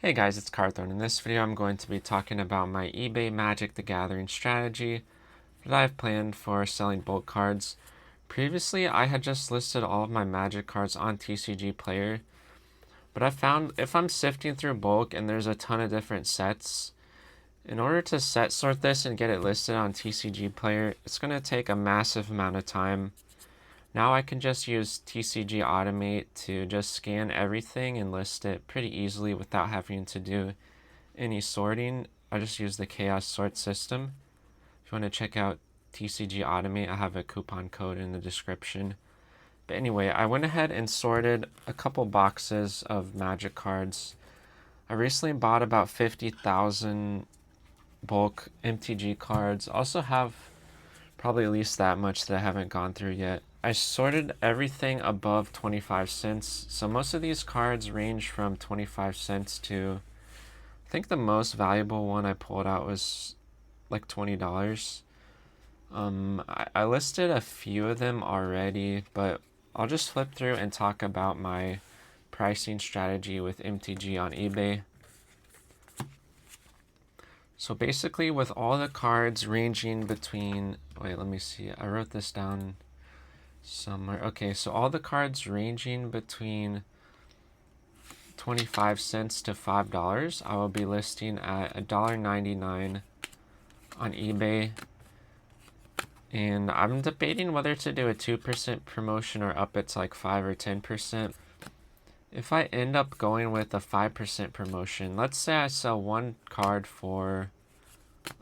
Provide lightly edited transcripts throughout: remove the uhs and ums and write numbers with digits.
Hey guys, it's Carthon. In this video I'm going to be talking about my eBay Magic the Gathering strategy that I've planned for selling bulk cards. Previously I had just listed all of my Magic cards on TCGplayer, but I found if I'm sifting through bulk and there's a ton of different sets, in order to set sort this and get it listed on TCGplayer, it's going to take a massive amount of time. Now I can just use TCG Automate to just scan everything and list it pretty easily without having to do any sorting. I just use the chaos sort system. If you want to check out TCG Automate, I have a coupon code in the description. But anyway, I went ahead and sorted a couple boxes of Magic cards. I recently bought about 50,000 bulk MTG cards. Also have probably at least that much that I haven't gone through yet. I sorted everything above 25 cents. So most of these cards range from 25 cents to, I think the most valuable one I pulled out was like $20. I listed a few of them already, but I'll just flip through and talk about my pricing strategy with MTG on eBay. So basically with all the cards ranging between, wait, let me see, I wrote this down somewhere. Okay, so all the cards ranging between 25 cents to $5, I will be listing at $1.99 on eBay. And I'm debating whether to do a 2% promotion or up it to like 5 or 10%. If I end up going with a 5% promotion, let's say I sell one card for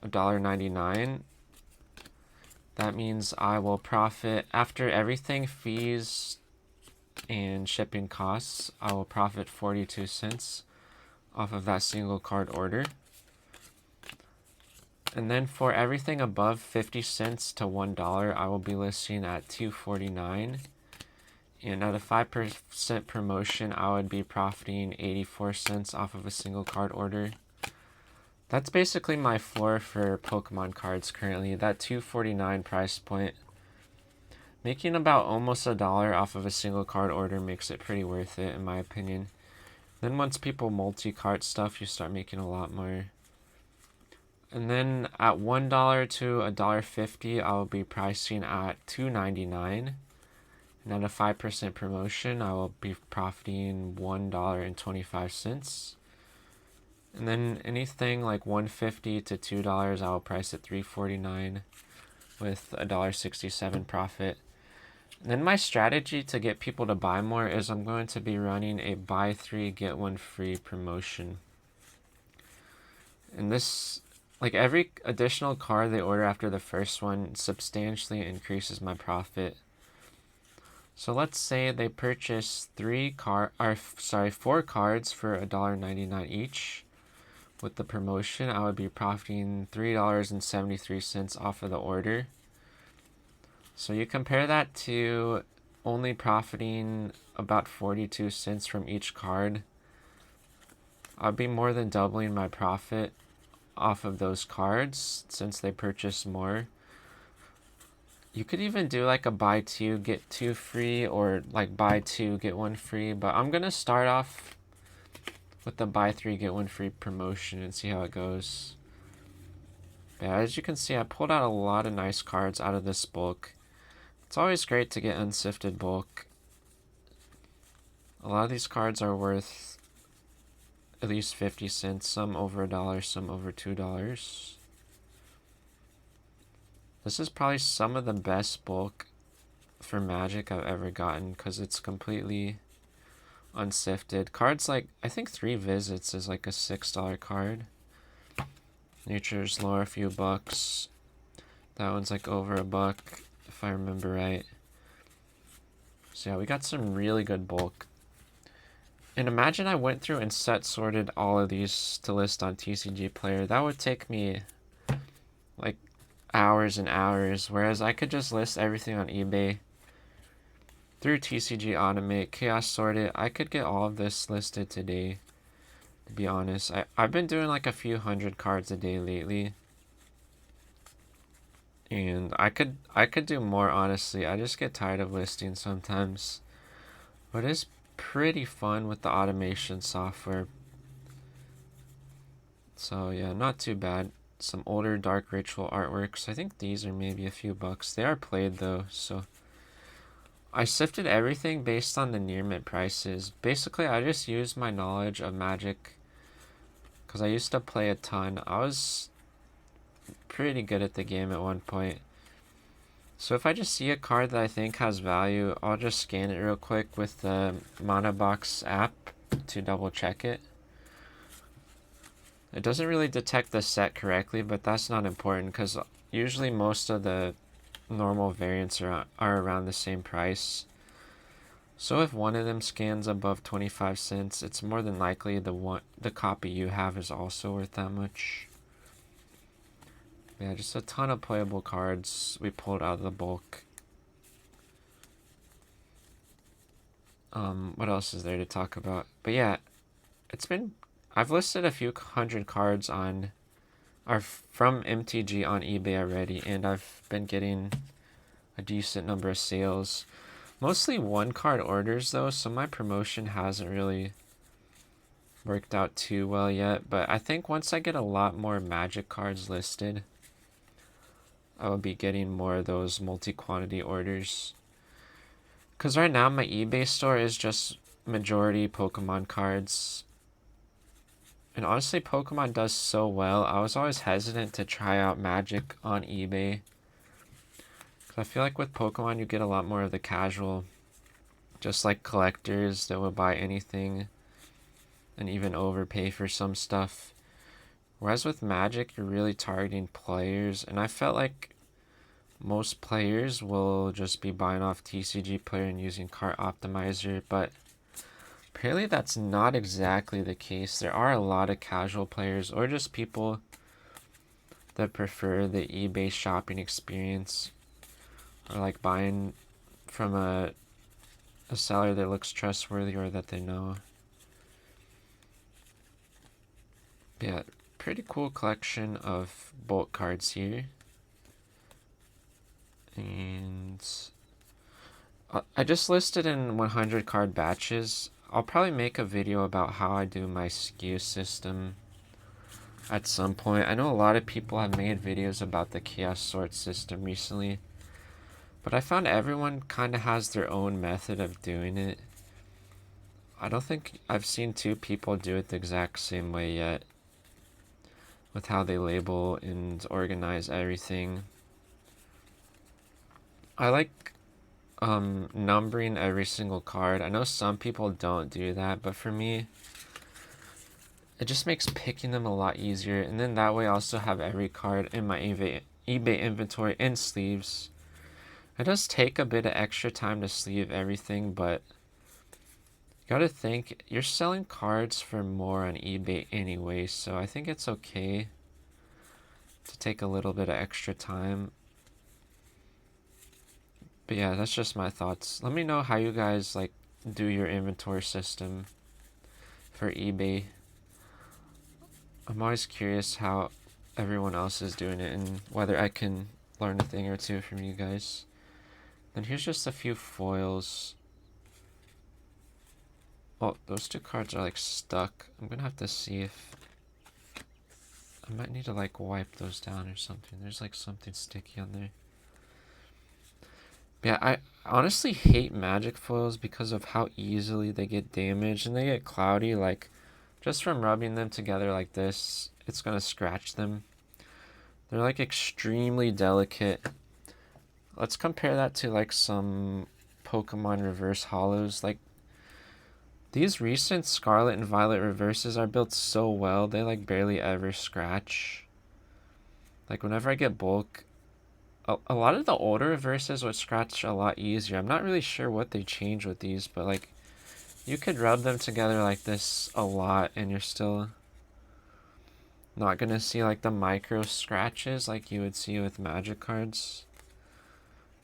$1.99. That means I will profit, after everything, fees and shipping costs, I will profit 42 cents off of that single card order. And then for everything above 50 cents to $1, I will be listing at $2.49. And at a 5% promotion, I would be profiting 84 cents off of a single card order. That's basically my floor for Pokemon cards currently, that $2.49 price point. Making about almost $1 off of a single card order makes it pretty worth it, in my opinion. Then once people multi-cart stuff, you start making a lot more. And then at $1 to $1.50, I'll be pricing at $2.99. And at a 5% promotion, I will be profiting $1.25. And then anything like $1.50 to $2, I will price at $3.49 with $1.67 profit. And then my strategy to get people to buy more is I'm going to be running a buy 3 get 1 free promotion. And this, like every additional card they order after the first one substantially increases my profit. So let's say they purchase 4 cards for $1.99 each. With the promotion, I would be profiting $3.73 off of the order. So you compare that to only profiting about 42 cents from each card. I'd be more than doubling my profit off of those cards since they purchase more. You could even do like a buy 2 get 2 free, or like buy 2 get 1 free, but I'm gonna start off with the buy 3 get 1 free promotion and see how it goes. But yeah, as you can see, I pulled out a lot of nice cards out of this bulk. It's always great to get unsifted bulk. A lot of these cards are worth at least 50 cents, some over $1, some over $2. This is probably some of the best bulk for Magic I've ever gotten because it's completely unsifted. Cards like, I think 3 Visits is like a $6 card. Nature's Lore, a few bucks. That one's like over $1, if I remember right. So yeah, we got some really good bulk. And imagine I went through and set sorted all of these to list on TCGplayer. That would take me like hours and hours, whereas I could just list everything on eBay through TCG Automate, chaos sort it. I could get all of this listed today, to be honest. I've been doing like a few hundred cards a day lately. And I could do more, honestly. I just get tired of listing sometimes. But it's pretty fun with the automation software. So yeah, not too bad. Some older Dark Ritual artworks. I think these are maybe a few bucks. They are played though, so I sifted everything based on the near mint prices. Basically, I just used my knowledge of Magic because I used to play a ton. I was pretty good at the game at one point. So if I just see a card that I think has value, I'll just scan it real quick with the Monobox app to double check it. It doesn't really detect the set correctly, but that's not important because usually most of the normal variants are around the same price. So if one of them scans above 25 cents, it's more than likely the copy you have is also worth that much. Yeah, just a ton of playable cards we pulled out of the bulk. What else is there to talk about? But yeah, I've listed a few hundred cards from MTG on eBay already, and I've been getting a decent number of sales. Mostly one card orders though, so my promotion hasn't really worked out too well yet, but I think once I get a lot more Magic cards listed, I will be getting more of those multi-quantity orders. Because right now my eBay store is just majority Pokemon cards. And honestly, Pokemon does so well. I was always hesitant to try out Magic on eBay. Because I feel like with Pokemon you get a lot more of the casual, just like collectors that will buy anything and even overpay for some stuff. Whereas with Magic, you're really targeting players, and I felt like most players will just be buying off TCGplayer and using Cart Optimizer, but apparently that's not exactly the case. There are a lot of casual players or just people that prefer the eBay shopping experience, or like buying from a seller that looks trustworthy or that they know. Yeah, pretty cool collection of bulk cards here. And I just listed in 100 card batches. I'll probably make a video about how I do my SKU system at some point. I know a lot of people have made videos about the chaos sort system recently, but I found everyone kind of has their own method of doing it. I don't think I've seen two people do it the exact same way yet, with how they label and organize everything. I like numbering every single card. I know some people don't do that, but for me, it just makes picking them a lot easier. And then that way I also have every card in my eBay inventory in sleeves. It does take a bit of extra time to sleeve everything, but you gotta think, you're selling cards for more on eBay anyway, so I think it's okay to take a little bit of extra time. But yeah, that's just my thoughts. Let me know how you guys like do your inventory system for eBay. I'm always curious how everyone else is doing it and whether I can learn a thing or two from you guys. Then here's just a few foils. Oh, those two cards are like stuck. I'm gonna have to see if I might need to like wipe those down or something. There's like something sticky on there. Yeah, I honestly hate Magic foils because of how easily they get damaged and they get cloudy. Like, just from rubbing them together like this, it's gonna scratch them. They're like extremely delicate. Let's compare that to like some Pokemon reverse hollows. Like, these recent Scarlet and Violet reverses are built so well, they like barely ever scratch. Like, whenever I get bulk, a lot of the older reverses would scratch a lot easier. I'm not really sure what they changed with these, but like, you could rub them together like this a lot and you're still not gonna see like the micro scratches like you would see with Magic cards.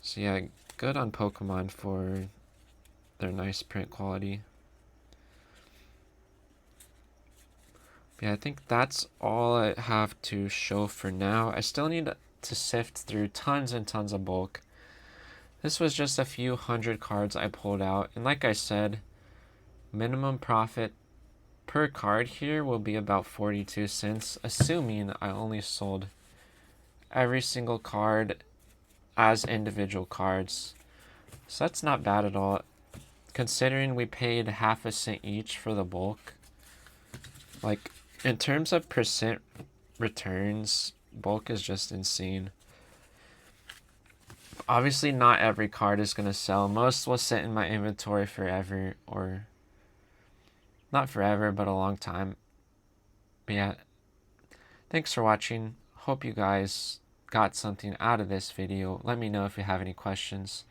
So yeah, good on Pokemon for their nice print quality. Yeah, I think that's all I have to show for now. I still need to sift through tons and tons of bulk. This was just a few hundred cards I pulled out, and like I said, minimum profit per card here will be about 42 cents, assuming I only sold every single card as individual cards. So that's not bad at all, considering we paid half a cent each for the bulk. Like, in terms of percent returns, bulk is just insane. Obviously, not every card is going to sell. Most will sit in my inventory forever, or not forever, but a long time. But yeah, thanks for watching. Hope you guys got something out of this video. Let me know if you have any questions.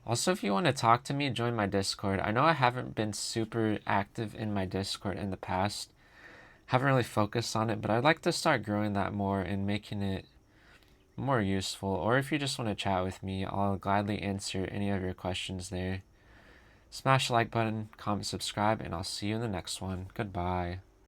Also, if you want to talk to me, join my Discord. I know I haven't been super active in my Discord in the past. Haven't really focused on it, but I'd like to start growing that more and making it more useful. Or if you just want to chat with me, I'll gladly answer any of your questions there. Smash the like button, comment, subscribe, and I'll see you in the next one. Goodbye.